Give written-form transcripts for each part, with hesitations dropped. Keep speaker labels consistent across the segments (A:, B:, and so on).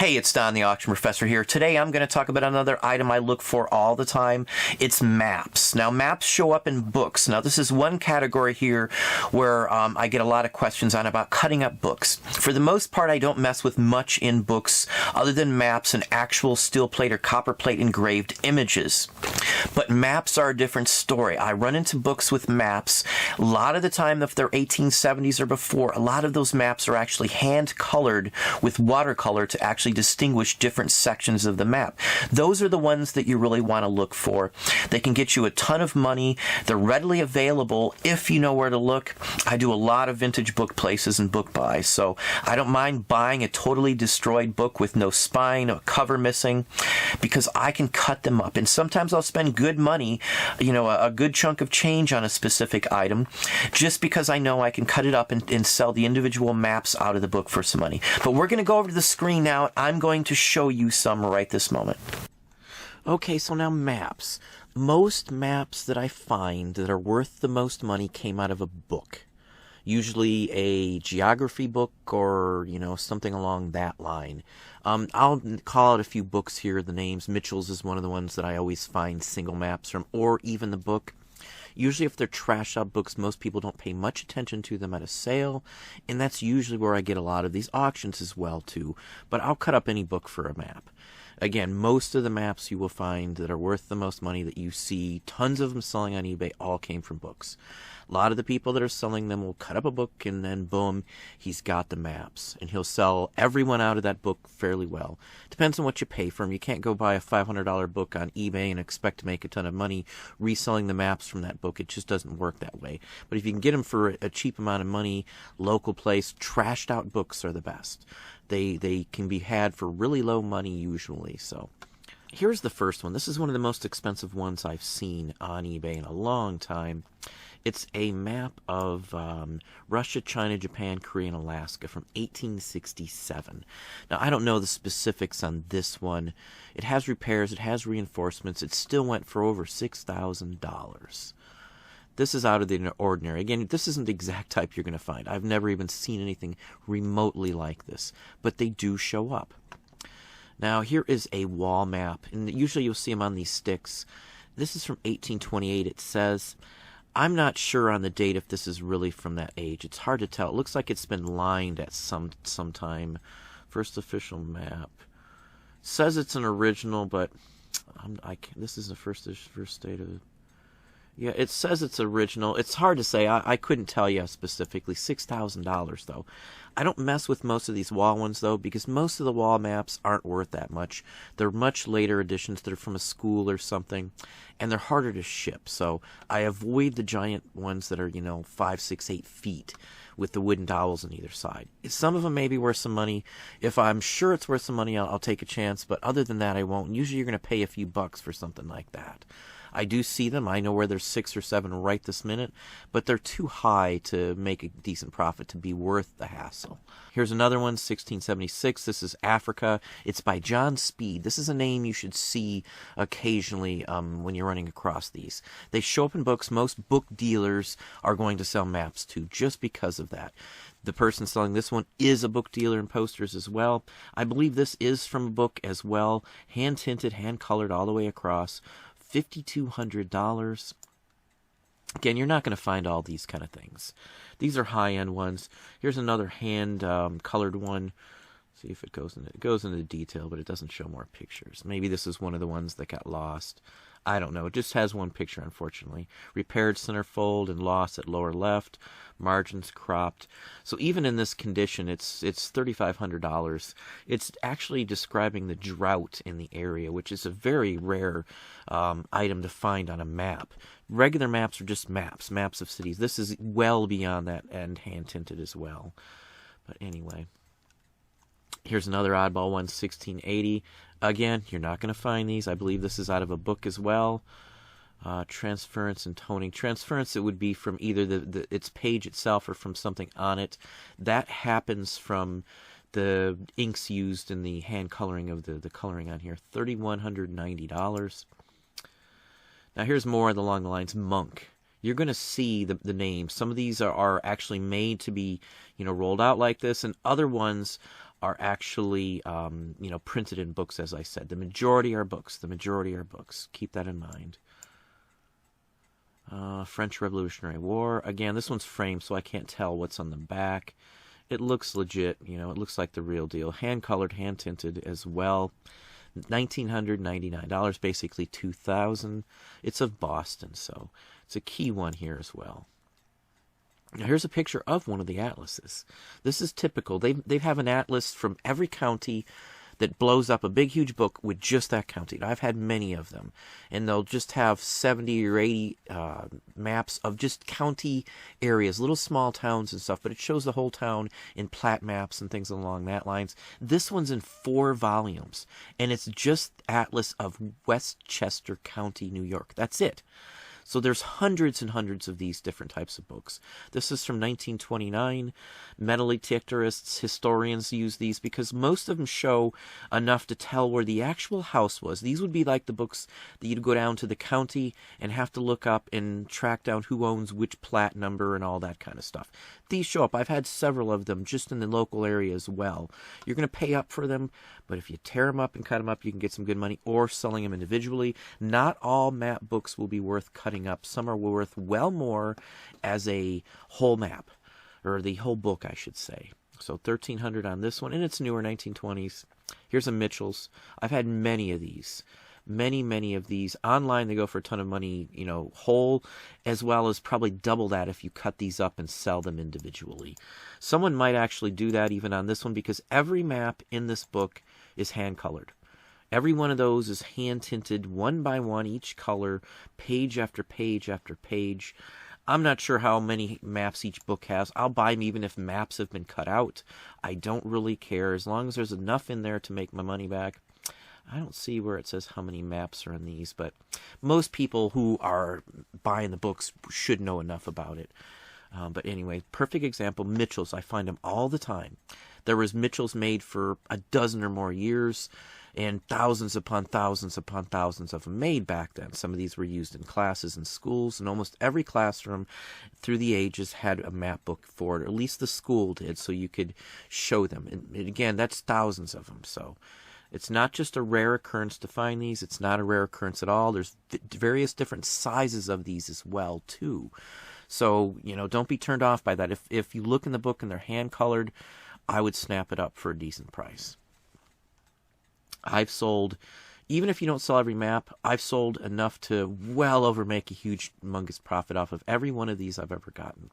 A: Hey, it's Don the Auction Professor here. Today I'm going to talk about another item I look for all the time. It's maps. Now, maps show up in books. Now, this is one category here where I get a lot of questions on about cutting up books. For the most part, I don't mess with much in books other than maps and actual steel plate or copper plate engraved images. But maps are a different story. I run into books with maps. A lot of the time, if they're 1870s or before, a lot of those maps are actually hand-colored with watercolor to actually distinguish different sections of the map. Those are the ones that you really want to look for. They can get you a ton of money. They're readily available if you know where to look. I do a lot of vintage book places and book buys, so I don't mind buying a totally destroyed book with no spine or cover missing because I can cut them up. And sometimes I'll spend good money, a good chunk of change on a specific item just because I know I can cut it up and sell the individual maps out of the book for some money. But we're going to go over to the screen now. I'm going to show you some right this moment. Okay, so now maps. Most maps that I find that are worth the most money came out of a book. Usually a geography book or, something along that line. I'll call out a few books here. The names, Mitchell's is one of the ones that I always find single maps from, or even the book. Usually if they're trash out books, most people don't pay much attention to them at a sale, and that's usually where I get a lot of these auctions as well too. But I'll cut up any book for a map. Again, most of the maps you will find that are worth the most money that you see, tons of them selling on eBay, all came from books. A lot of the people that are selling them will cut up a book and then boom, he's got the maps. And he'll sell everyone out of that book fairly well. Depends on what you pay for them. You can't go buy a $500 book on eBay and expect to make a ton of money reselling the maps from that book. It just doesn't work that way. But if you can get them for a cheap amount of money, local place, trashed out books are the best. They can be had for really low money usually. So here's the first one. This is one of the most expensive ones I've seen on eBay in a long time. It's a map of Russia, China, Japan, Korea, and Alaska from 1867. Now, I don't know the specifics on this one. It has repairs. It has reinforcements. It still went for over $6,000. This is out of the ordinary. Again, this isn't the exact type you're going to find. I've never even seen anything remotely like this. But they do show up. Now, here is a wall map. And usually you'll see them on these sticks. This is from 1828. It says... I'm not sure on the date if this is really from that age. It's hard to tell. It looks like it's been lined at some time. First official map. Says it's an original, but this is the first date of it. Yeah, it says it's original. It's hard to say. I couldn't tell you specifically. $6,000 though. I don't mess with most of these wall ones though because most of the wall maps aren't worth that much. They're much later editions that are from a school or something, and they're harder to ship. So I avoid the giant ones that are 5, 6, 8 feet with the wooden dowels on either side. Some of them may be worth some money. If I'm sure it's worth some money, I'll take a chance. But other than that, I won't. Usually you're going to pay a few bucks for something like that. I do see them. I know where there's 6 or 7 right this minute, but they're too high to make a decent profit to be worth the hassle. Here's another one, 1676. This is Africa. It's by John Speed. This is a name you should see occasionally when you're running across these. They show up in books. Most book dealers are going to sell maps too, just because of that. The person selling this one is a book dealer in posters as well. I believe this is from a book as well. Hand-tinted, hand-colored all the way across. $5,200. Again, you're not going to find all these kind of things. These are high-end ones. Here's another hand-colored one. See if it goes into detail, but it doesn't show more pictures. Maybe this is one of the ones that got lost. I don't know. It just has one picture, unfortunately. Repaired centerfold and lost at lower left. Margins cropped. So even in this condition, it's $3,500. It's actually describing the drought in the area, which is a very rare item to find on a map. Regular maps are just maps of cities. This is well beyond that and hand-tinted as well. But anyway, here's another oddball one, 1680. Again, you're not going to find these. I believe this is out of a book as well. Transference and toning. Transference, it would be from either its page itself or from something on it. That happens from the inks used in the hand coloring of the coloring on here. $3,190. Now here's more along the lines. Monk. You're going to see the names. Some of these are actually made to be rolled out like this, and other ones are actually, printed in books, as I said. The majority are books. The majority are books. Keep that in mind. French Revolutionary War. Again, this one's framed, so I can't tell what's on the back. It looks legit. It looks like the real deal. Hand-colored, hand-tinted as well. $1,999, basically $2,000. It's of Boston, so it's a key one here as well. Now here's a picture of one of the atlases. This is typical. They have an atlas from every county that blows up a big, huge book with just that county. I've had many of them, and they'll just have 70 or 80 maps of just county areas, little small towns and stuff, but it shows the whole town in plat maps and things along that lines. This one's in 4 volumes, and it's just Atlas of Westchester County, New York. That's it. So there's hundreds and hundreds of these different types of books. This is from 1929. Metal detectorists, historians use these because most of them show enough to tell where the actual house was. These would be like the books that you'd go down to the county and have to look up and track down who owns which plat number and all that kind of stuff. These show up. I've had several of them just in the local area as well. You're going to pay up for them, but if you tear them up and cut them up, you can get some good money, or selling them individually. Not all map books will be worth cutting up. Some are worth well more as a whole map, or the whole book, I should say. So $1,300 on this one, and it's newer, 1920s. Here's a Mitchell's. I've had many of these. Many of these. Online, they go for a ton of money, whole, as well as probably double that if you cut these up and sell them individually. Someone might actually do that even on this one, because every map in this book is hand-colored. Every one of those is hand-tinted, one by one, each color, page after page after page. I'm not sure how many maps each book has. I'll buy them even if maps have been cut out. I don't really care. As long as there's enough in there to make my money back. I don't see where it says how many maps are in these, but most people who are buying the books should know enough about it. But anyway, perfect example, Mitchell's. I find them all the time. There was Mitchell's made for a dozen or more years, and thousands upon thousands upon thousands of them made back then. Some of these were used in classes in schools, and almost every classroom through the ages had a map book for it, or at least the school did, so you could show them. And again, that's thousands of them, so it's not just a rare occurrence to find these. It's not a rare occurrence at all. There's various different sizes of these as well, too. So, don't be turned off by that. If you look in the book and they're hand-colored, I would snap it up for a decent price. I've sold, even if you don't sell every map, I've sold enough to well over make a huge, humongous profit off of every one of these I've ever gotten.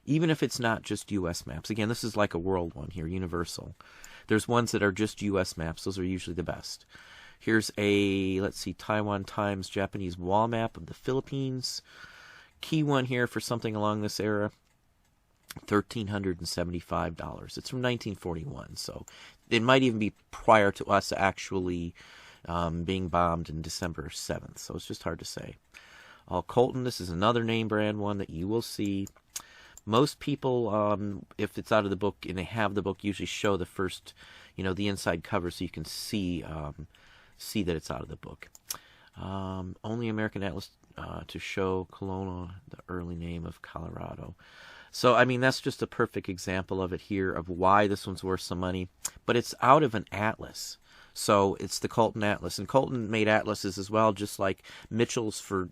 A: Even if it's not just U.S. maps. Again, this is like a world one here, universal. There's ones that are just U.S. maps. Those are usually the best. Here's a, Taiwan Times Japanese wall map of the Philippines. Key one here for something along this era, $1,375. It's from 1941, so it might even be prior to us actually being bombed in December 7th, so it's just hard to say. Colton, this is another name brand one that you will see. Most people, if it's out of the book and they have the book, usually show the first, the inside cover so you can see that it's out of the book. Only American Atlas to show Kelowna, the early name of Colorado. So, that's just a perfect example of it here, of why this one's worth some money. But it's out of an atlas. So it's the Colton Atlas. And Colton made atlases as well, just like Mitchell's for,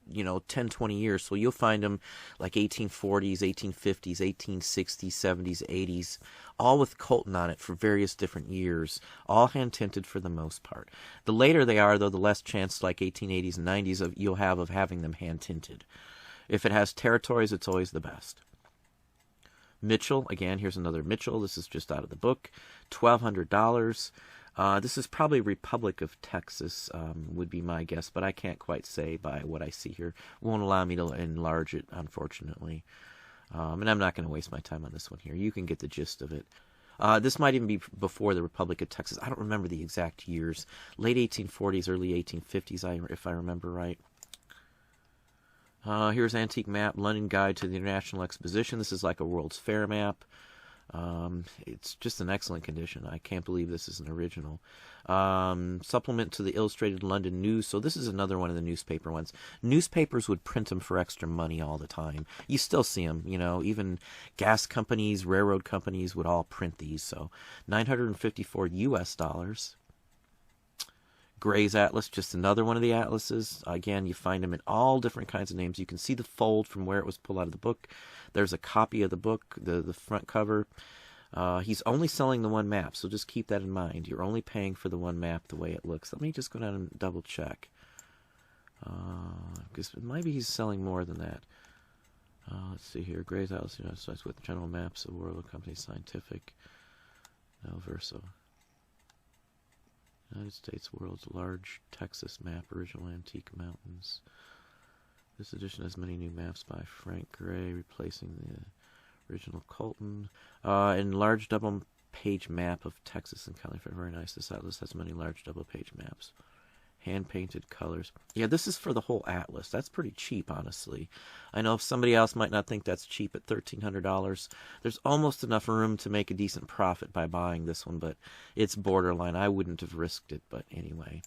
A: 10, 20 years. So you'll find them like 1840s, 1850s, 1860s, 70s, 80s, all with Colton on it for various different years, all hand-tinted for the most part. The later they are, though, the less chance, like 1880s and 90s, you'll have of having them hand-tinted. If it has territories, it's always the best. Mitchell, again, here's another Mitchell. This is just out of the book, $1,200. This is probably Republic of Texas, would be my guess, but I can't quite say by what I see here. Won't allow me to enlarge it, unfortunately. And I'm not going to waste my time on this one here. You can get the gist of it. This might even be before the Republic of Texas. I don't remember the exact years. Late 1840s, early 1850s, if I remember right. Here's Antique Map, London Guide to the International Exposition. This is like a World's Fair map. It's just in excellent condition. I can't believe this is an original. Supplement to the Illustrated London News. So this is another one of the newspaper ones. Newspapers would print them for extra money all the time. You still see them, you know, even gas companies, railroad companies would all print these. So $954 US. Gray's Atlas, just another one of the atlases. Again, you find them in all different kinds of names. You can see the fold from where it was pulled out of the book. There's a copy of the book, the front cover. He's only selling the one map, so just keep that in mind. You're only paying for the one map the way it looks. Let me just go down and double check. Because maybe he's selling more than that. Let's see here. Gray's Atlas, United States with general maps of world company scientific. No verso. United States world's large Texas map, original antique mountains. This edition has many new maps by Frank Gray, replacing the original Colton. And large double-page map of Texas and California. Very nice. This atlas has many large double-page maps. Hand-painted colors. Yeah, this is for the whole atlas. That's pretty cheap, honestly. I know if somebody else might not think that's cheap at $1,300. There's almost enough room to make a decent profit by buying this one, but it's borderline. I wouldn't have risked it, but anyway.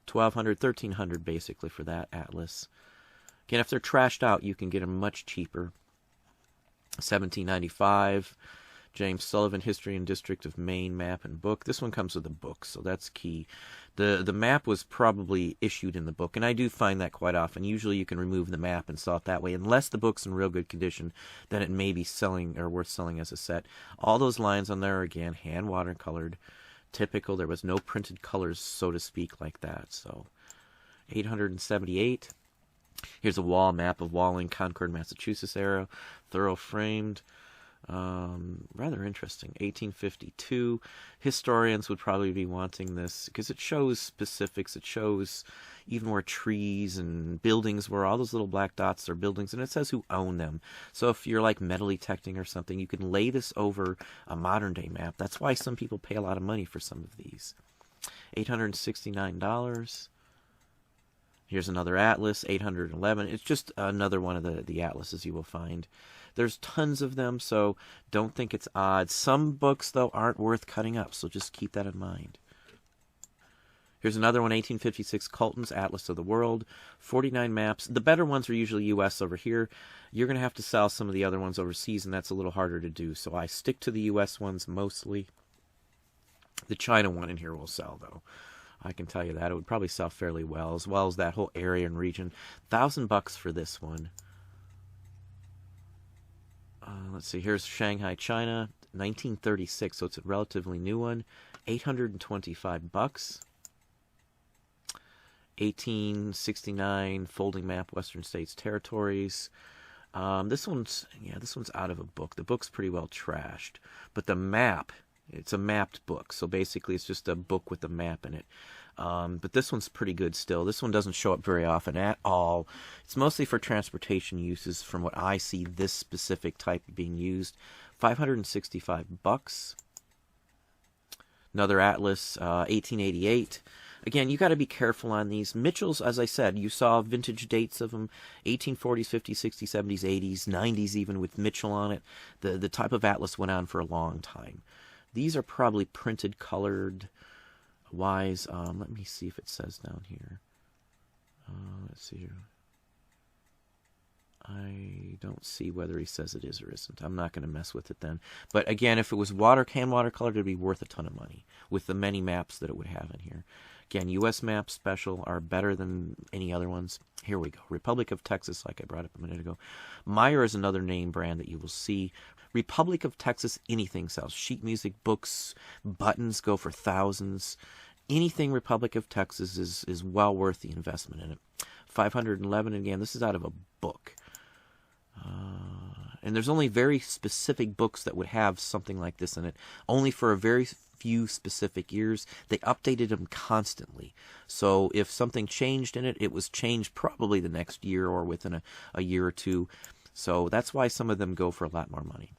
A: $1,200, $1,300 basically for that atlas. Again, if they're trashed out, you can get them much cheaper. $17.95. James Sullivan, History and District of Maine map and book. This one comes with a book, so that's key. The map was probably issued in the book, and I do find that quite often. Usually you can remove the map and sell it that way. Unless the book's in real good condition, then it may be selling or worth selling as a set. All those lines on there, again, hand watercolored. Typical. There was no printed colors, so to speak, like that. So, $878. Here's a wall map of Walling, Concord, Massachusetts era. Thorough framed. Rather interesting. 1852. Historians would probably be wanting this because it shows specifics. It shows even where trees and buildings were. All those little black dots are buildings, and it says who owned them. So if you're like metal detecting or something, you can lay this over a modern day map. That's why some people pay a lot of money for some of these. $869. Here's another atlas, $811. It's just another one of the atlases you will find. There's tons of them, so don't think it's odd. Some books, though, aren't worth cutting up, so just keep that in mind. Here's another one, 1856 Colton's Atlas of the World. 49 maps. The better ones are usually U.S. over here. You're going to have to sell some of the other ones overseas, and that's a little harder to do. So I stick to the U.S. ones mostly. The China one in here will sell, though. I can tell you that. It would probably sell fairly well as that whole area and region. $1,000 for this one. Let's see. Here's Shanghai, China, 1936. So it's a relatively new one. $825. 1869 folding map, Western States Territories. This one's out of a book. The book's pretty well trashed, but the map, it's a mapped book. So basically, it's just a book with a map in it. But this one's pretty good still. This one doesn't show up very often at all. It's mostly for transportation uses from what I see this specific type being used. $565. Another atlas, 1888. Again, you got to be careful on these. Mitchell's, as I said, you saw vintage dates of them, 1840s, 50s, 60s, 70s, 80s, 90s even with Mitchell on it. The type of atlas went on for a long time. These are probably printed, colored wise. Let me see if it says down here. Let's see here. I don't see whether he says it is or isn't. I'm not going to mess with it then. But again, if it was hand watercolored, it would be worth a ton of money with the many maps that it would have in here. Again, U.S. maps special are better than any other ones. Here we go. Republic of Texas, like I brought up a minute ago. Meyer is another name brand that you will see. Republic of Texas, anything sells. Sheet music, books, buttons go for thousands. Anything Republic of Texas is well worth the investment in it. $511, again, this is out of a book. And there's only very specific books that would have something like this in it. Only for a very few specific years. They updated them constantly. So if something changed in it, it was changed probably the next year or within a year or two. So that's why some of them go for a lot more money.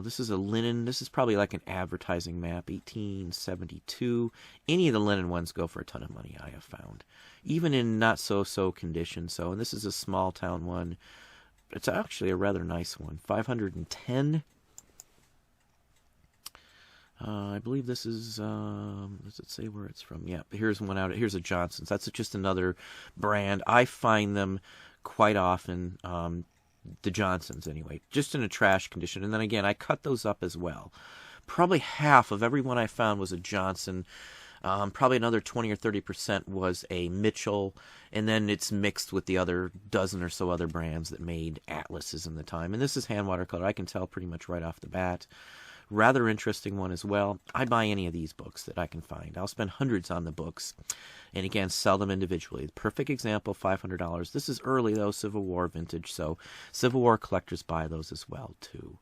A: This is a linen. This is probably like an advertising map, 1872. Any of the linen ones go for a ton of money, I have found. Even in not so condition. So, and this is a small town one. It's actually a rather nice one. $510. I believe this is, does it say where it's from? Yeah, here's one out. Here's a Johnson's. That's just another brand. I find them quite often, the Johnson's anyway, just in a trash condition. And then again, I cut those up as well. Probably half of every one I found was a Johnson. Probably another 20 or 30% was a Mitchell, and then it's mixed with the other dozen or so other brands that made atlases in the time. And this is hand watercolor. I can tell pretty much right off the bat. Rather interesting one as well. I buy any of these books that I can find. I'll spend hundreds on the books, and again, sell them individually. Perfect example, $500. This is early, though, Civil War vintage, so Civil War collectors buy those as well, too.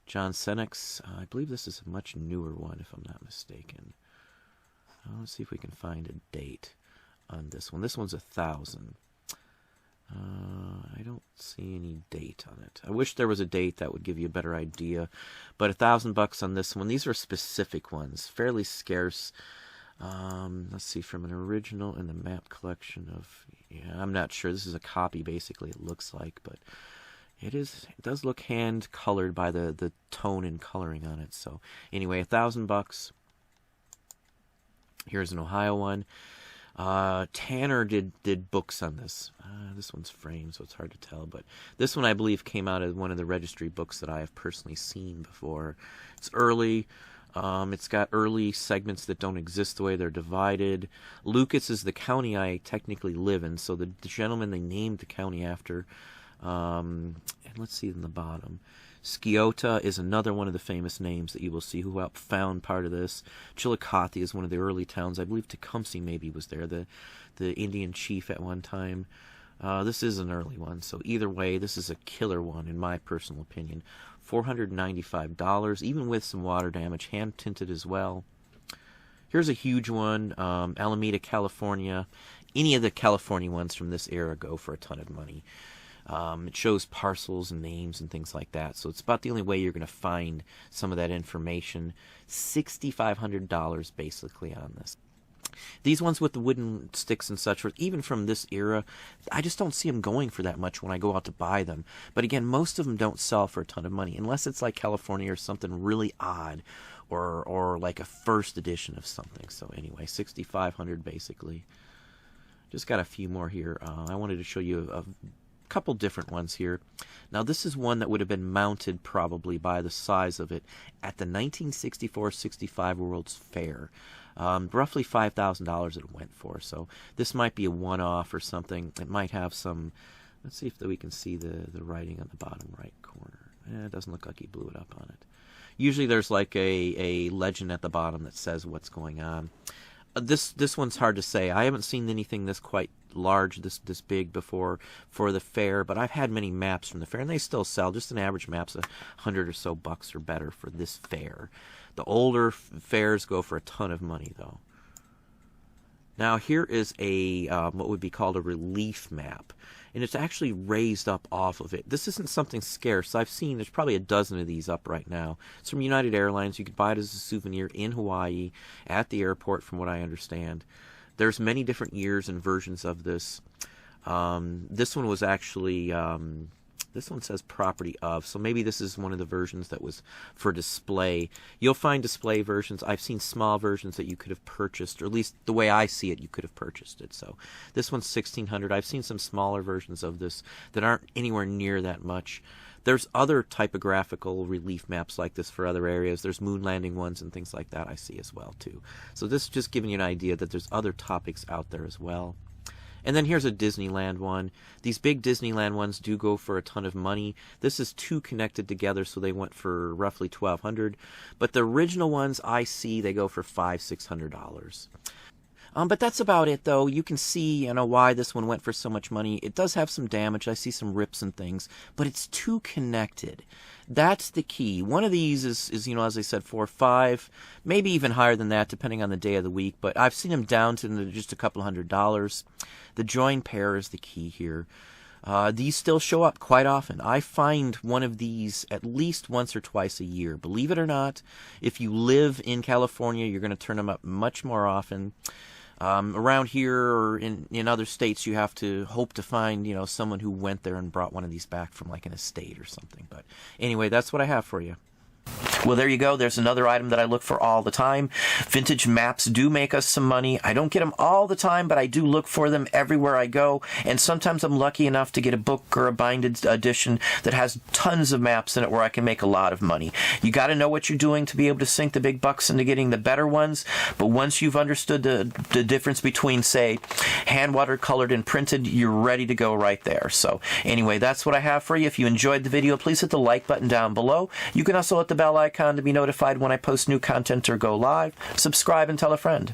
A: John Senex, I believe this is a much newer one, if I'm not mistaken. Let's see if we can find a date on this one. This one's 1,000. I don't see any date on it. I wish there was a date that would give you a better idea, but $1,000 on this one. These are specific ones, fairly scarce. Let's see, from an original in the map collection of, yeah, I'm not sure. This is a copy, basically, it looks like, but it does look hand colored by the tone and coloring on it. So anyway, $1,000. Here's an Ohio one. Tanner did books on this. This one's framed, so it's hard to tell. But this one, I believe, came out as one of the registry books that I have personally seen before. It's early. It's got early segments that don't exist the way they're divided. Lucas is the county I technically live in, so the gentleman they named the county after. And let's see in the bottom. Sciota is another one of the famous names that you will see who helped found part of this. Chillicothe is one of the early towns. I believe Tecumseh maybe was there, the Indian chief at one time. This is an early one, so either way, this is a killer one in my personal opinion. $495, even with some water damage, hand-tinted as well. Here's a huge one, Alameda, California. Any of the California ones from this era go for a ton of money. It shows parcels and names and things like that. So it's about the only way you're going to find some of that information. $6,500 basically on this. These ones with the wooden sticks and such, even from this era, I just don't see them going for that much when I go out to buy them. But again, most of them don't sell for a ton of money, unless it's like California or something really odd, or like a first edition of something. So anyway, $6,500 basically. Just got a few more here. I wanted to show you a couple different ones here. Now this is one that would have been mounted probably by the size of it at the 1964-65 World's Fair. Roughly $5,000 it went for, so this might be a one-off or something. It might have some, let's see if we can see the writing on the bottom right corner. It doesn't look like he blew it up on it. Usually there's like a legend at the bottom that says what's going on. This one's hard to say. I haven't seen anything this quite large, this big before for the fair, but I've had many maps from the fair, and they still sell. Just an average map's $100 or so or better for this fair. The older fairs go for a ton of money, though. Now here is a what would be called a relief map, and it's actually raised up off of it. This isn't something scarce. I've seen there's probably a dozen of these up right now. It's from United Airlines. You could buy it as a souvenir in Hawaii at the airport, from what I understand. There's many different years and versions of this. This one was actually, this one says property of, so maybe this is one of the versions that was for display. You'll find display versions. I've seen small versions that you could have purchased, or at least the way I see it, you could have purchased it. So this one's $1,600. I've seen some smaller versions of this that aren't anywhere near that much. There's other typographical relief maps like this for other areas. There's moon landing ones and things like that I see as well, too. So this is just giving you an idea that there's other topics out there as well. And then here's a Disneyland one. These big Disneyland ones do go for a ton of money. This is two connected together, so they went for roughly $1,200. But the original ones I see, they go for $500-600. But that's about it, though. You can see, why this one went for so much money. It does have some damage. I see some rips and things, but it's too connected. That's the key. One of these is as I said, 4 or 5, maybe even higher than that, depending on the day of the week. But I've seen them down to just a couple $100. The join pair is the key here. These still show up quite often. I find one of these at least once or twice a year. Believe it or not, if you live in California, you're going to turn them up much more often. Around here or in other states, you have to hope to find, someone who went there and brought one of these back from like an estate or something. But anyway, that's what I have for you. Well, there you go. There's another item that I look for all the time. Vintage maps do make us some money. I don't get them all the time, but I do look for them everywhere I go. And sometimes I'm lucky enough to get a book or a binded edition that has tons of maps in it where I can make a lot of money. You got to know what you're doing to be able to sink the big bucks into getting the better ones. But once you've understood the difference between, say, hand watercolored and printed, you're ready to go right there. So anyway, that's what I have for you. If you enjoyed the video, please hit the like button down below. You can also hit the bell icon to be notified when I post new content or go live. Subscribe and tell a friend.